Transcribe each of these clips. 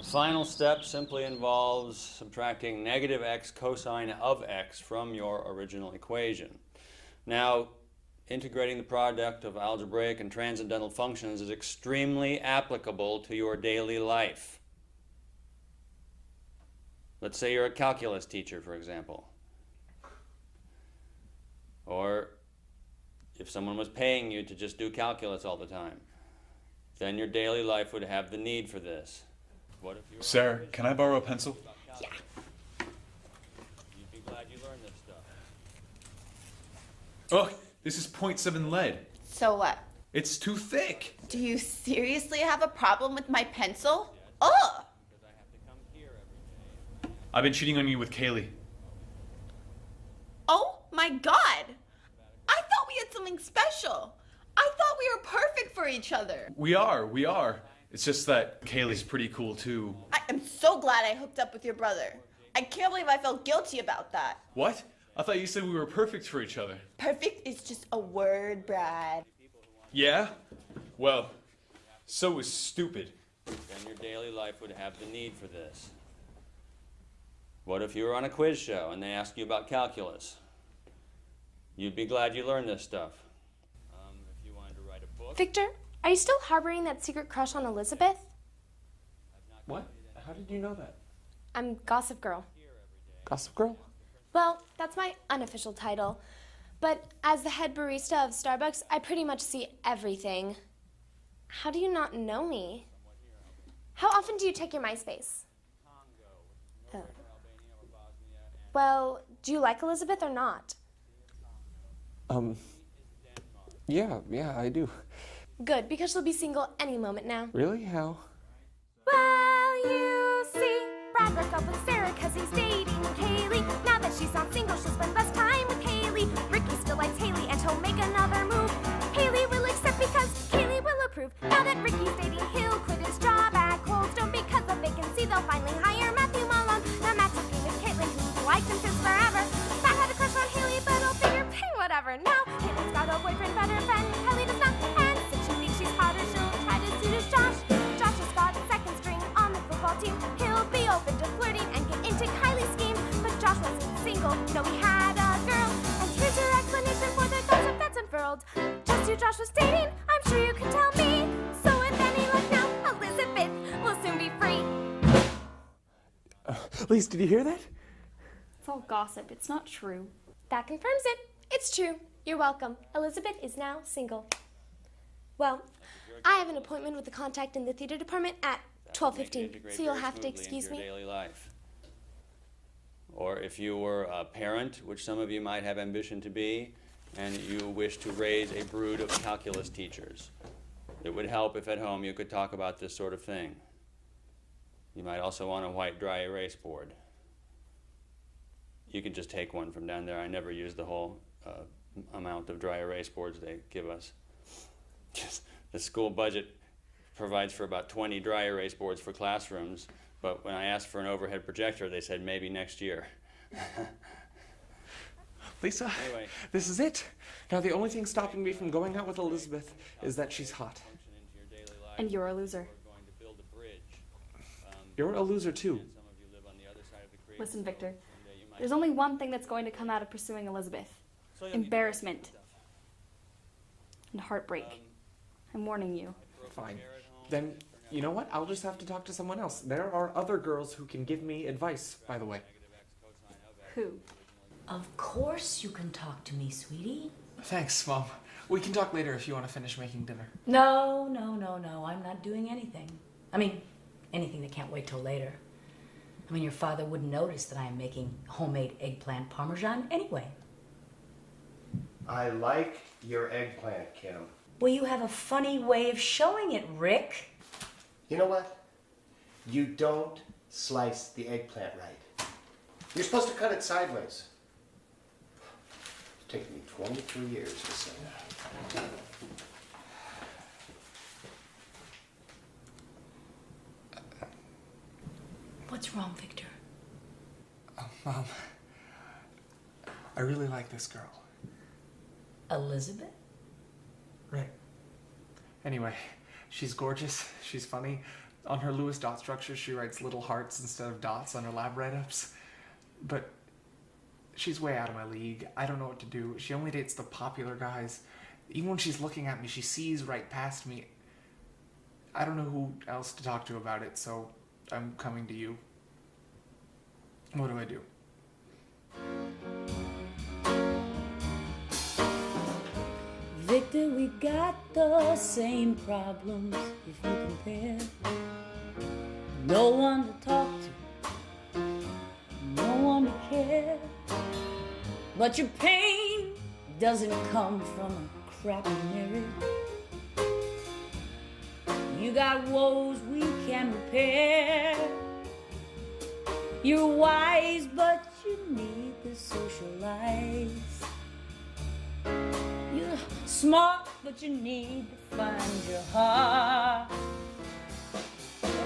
Final step simply involves subtracting negative x cosine of x from your original equation. Now, integrating the product of algebraic and transcendental functions is extremely applicable to your daily life. Let's say you're a calculus teacher, for example. Or if someone was paying you to just do calculus all the time, then your daily life would have the need for this. What if you were Sarah, can I borrow a pencil? Yeah. You'd be glad you learned this stuff. Oh, this is 0.7 lead. So what? It's too thick. Do you seriously have a problem with my pencil? Ugh! Because I have to come here every day. I've been cheating on you with Kaylee. Oh my god! I thought we had something special. I thought we were perfect for each other. We are. It's just that Kaylee's pretty cool too. I am so glad I hooked up with your brother. I can't believe I felt guilty about that. What? I thought you said we were perfect for each other. Perfect is just a word, Brad. Yeah? Well, so is stupid. Then your daily life would have the need for this. What if you were on a quiz show and they asked you about calculus? You'd be glad you learned this stuff. If you wanted to write a book... Victor, are you still harboring that secret crush on Elizabeth? What? How did you know that? I'm Gossip Girl. Gossip Girl? Well, that's my unofficial title. But as the head barista of Starbucks, I pretty much see everything. How do you not know me? How often do you check your MySpace? Oh. Well, do you like Elizabeth or not? Yeah, I do. Good, because she'll be single any moment now. Really? How? Well, you see, Brad broke up with Sarah because he's dating Kaylee. Now that she's not single, she'll spend less time with Kaylee. Ricky still likes Haley and he'll make another move. Haley will accept because Kaylee will approve. Now that Ricky's dating, he'll quit his job at Cold Stone because of vacancy. They'll finally hire Matthew Malone. The match will be with Caitlin, who's liked him since forever. Brad had a crush on Haley, but he'll figure, hey, whatever. Now Haley's got a boyfriend, better friend. Kelly does not. And since she thinks she's hotter, she'll try to seduce Josh. Josh has got second string on the football team. He'll be open to flirting and get into Kylie's scheme. But Josh wasn't single, no, he had a girl. And here's your explanation for the gossip that's unfurled. Just who Josh was dating, I'm sure you can tell me. So with any luck now, Elizabeth will soon be free. Lise, did you hear that? It's all gossip. It's not true. That confirms it. It's true. You're welcome. Elizabeth is now single. Well, I have an appointment with the contact in the theater department at 12:15, so you'll have to excuse me. Daily life. Or if you were a parent, which some of you might have ambition to be, and you wish to raise a brood of calculus teachers, it would help if at home you could talk about this sort of thing. You might also want a white dry erase board. You can just take one from down there. I never use the whole amount of dry erase boards they give us. Just the school budget provides for about 20 dry erase boards for classrooms, but when I asked for an overhead projector, they said maybe next year. Lisa, Anyway. this is it. Now the only thing stopping me from going out with Elizabeth is that she's hot. And you're a loser. You're a loser too. Listen, Victor. There's only one thing that's going to come out of pursuing Elizabeth. Embarrassment. And heartbreak. I'm warning you. Fine. Then, you know what? I'll just have to talk to someone else. There are other girls who can give me advice, by the way. Who? Of course you can talk to me, sweetie. Thanks, Mom. We can talk later if you want to finish making dinner. No. I'm not doing anything. I mean, anything that can't wait till later. I mean, your father wouldn't notice that I am making homemade eggplant parmesan anyway. I like your eggplant, Kim. Well, you have a funny way of showing it, Rick. You know what? You don't slice the eggplant right. You're supposed to cut it sideways. It's taken me 23 years to say that. What's wrong, Victor? Mom, I really like this girl. Elizabeth? Right. Anyway, she's gorgeous, she's funny. On her Lewis dot structure, she writes little hearts instead of dots on her lab write-ups. But she's way out of my league. I don't know what to do. She only dates the popular guys. Even when she's looking at me, she sees right past me. I don't know who else to talk to about it, so I'm coming to you. What do I do? Victor, we got the same problems if you compare. No one to talk to, no one to care. But your pain doesn't come from a crappy marriage. You got woes we can repair. You're wise, but you need the social life. You're smart, but you need to find your heart.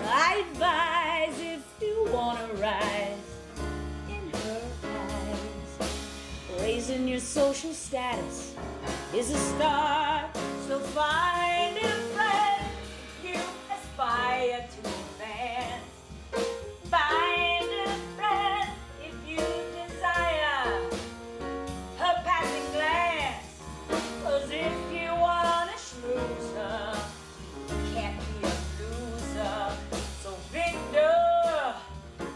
I advise if you wanna rise in her eyes, raising your social status is a start. So find a friend if you aspire to advance. Find a friend if you desire her passing glance. 'Cause if you wanna schmooze her, you can't be a loser. So Victor,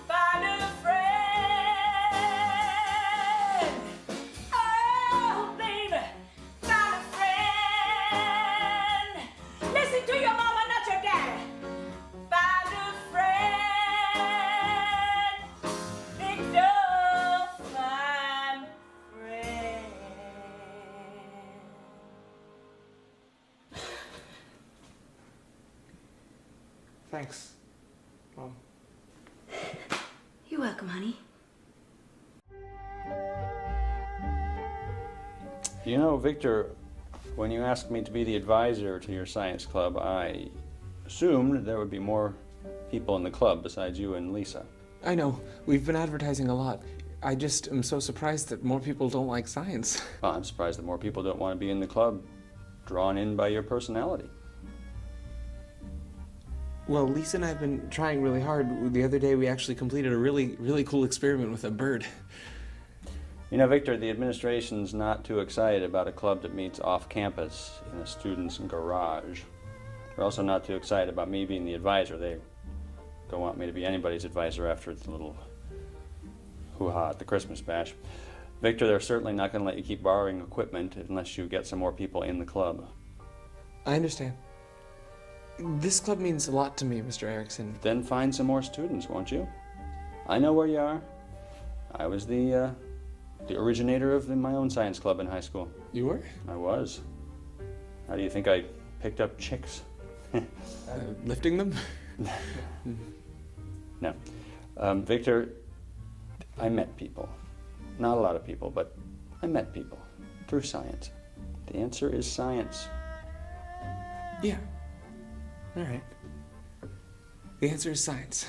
find a friend. Oh, baby, find a friend. Listen to your mama, not your daddy. Find a friend. Victor, find a friend. Thanks, Mom. You're welcome, honey. You know, Victor, when you asked me to be the advisor to your science club, I assumed there would be more people in the club besides you and Lisa. I know. We've been advertising a lot. I just am so surprised that more people don't like science. Well, I'm surprised that more people don't want to be in the club, drawn in by your personality. Well, Lisa and I have been trying really hard. The other day we actually completed a really cool experiment with a bird. You know, Victor, the administration's not too excited about a club that meets off campus in a student's garage. They're also not too excited about me being the advisor. They don't want me to be anybody's advisor after the little hoo-ha at the Christmas bash. Victor, they're certainly not going to let you keep borrowing equipment unless you get some more people in the club. I understand. This club means a lot to me, Mr. Erickson. Then find some more students, won't you? I know where you are. I was the originator of my own science club in high school. You were? I was. How do you think I picked up chicks? Lifting them? No. Victor, I met people. Not a lot of people, but I met people through science. The answer is science. Yeah. All right. The answer is science.